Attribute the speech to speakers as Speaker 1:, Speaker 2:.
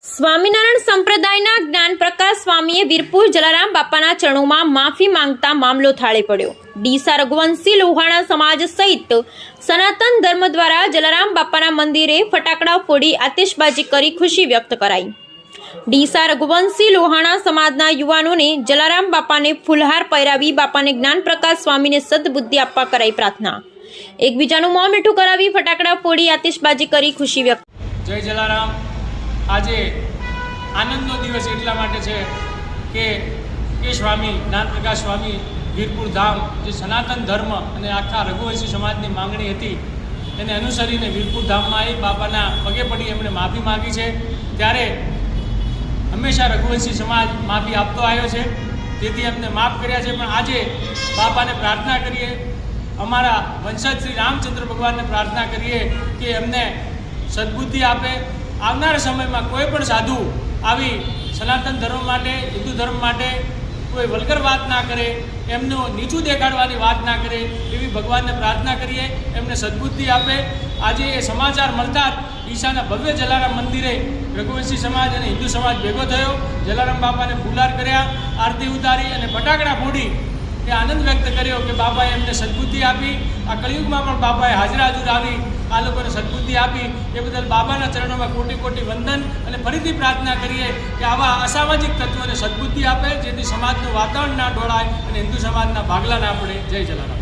Speaker 1: સ્વામિનારાયણ સંપ્રદાયના જ્ઞાનપ્રકાશ સ્વામીએ વીરપુર જલારામ બાપાના ચરણોમાં માફી માંગતા મામલો થાળે પડ્યો। ડીસા રઘુવંશી લોહાણા સમાજ સહિત સનાતન ધર્મ દ્વારા જલારામ બાપાના મંદિરે ફટાકડા ફોડી આતિશબાજી કરી ખુશી વ્યક્ત કરાઈ। ડીસા રઘુવંશી લોહાણા સમાજના યુવાનોને જલારામ બાપાને ફૂલહાર પહેરાવી બાપાને જ્ઞાનપ્રકાશ સ્વામીને સદબુદ્ધિ આપવા કરાઈ પ્રાર્થના। એકબીજાનું મોં મીઠું કરાવી ફટાકડા ફોડી આતિશબાજી કરી ખુશી વ્યક્ત।
Speaker 2: જય જલારામ। આજે આનંદનો દિવસ એટલા માટે છે કે સ્વામી જ્ઞાનપ્રકાશ સ્વામી વીરપુર ધામ જે સનાતન ધર્મ અને આખા રઘુવંશી સમાજની માંગણી હતી એને અનુસરીને વીરપુર ધામમાં આવી બાપાના પગે પડી એમણે માફી માગી છે। ત્યારે હંમેશા રઘુવંશી સમાજ માફી આપતો આવ્યો છે, તેથી એમને માફ કર્યા છે। પણ આજે બાપાને પ્રાર્થના કરીએ, અમારા વંશજ શ્રી રામચંદ્ર ભગવાનને પ્રાર્થના કરીએ કે એમને સદબુદ્ધિ આપે। આવનારા સમયમાં કોઈ પણ સાધુ આવી સનાતન ધર્મ માટે, હિન્દુ ધર્મ માટે કોઈ વલ્ગર વાત ના કરે, એમનું નીચું દેખાડવાની વાત ના કરે, એવી ભગવાનને પ્રાર્થના કરીએ, એમને સદબુદ્ધિ આપે। આજે એ સમાચાર મળતા જ ડીસાના ભવ્ય જલારામ મંદિરે રઘુવંશી સમાજ અને હિન્દુ સમાજ ભેગો થયો, જલારામ બાપાને ફુલાર કર્યા, આરતી ઉતારી અને ફટાકડા ફોડી એ આનંદ વ્યક્ત કર્યો કે બાપાએ એમને સદબુદ્ધિ આપી। આ કળિયુગમાં પણ બાપાએ હાજર આવી આ લોકોને સદબુદ્ધિ આપી, એ બદલ બાબાના ચરણોમાં કોટી કોટી વંદન અને ફરીથી પ્રાર્થના કરીએ કે આવા અસામાજિક તત્વોને સદબુદ્ધિ આપે, જેથી સમાજનું વાતાવરણ ના ઢોળાય અને હિન્દુ સમાજના ભાગલા ના પડે। જય જલારામ।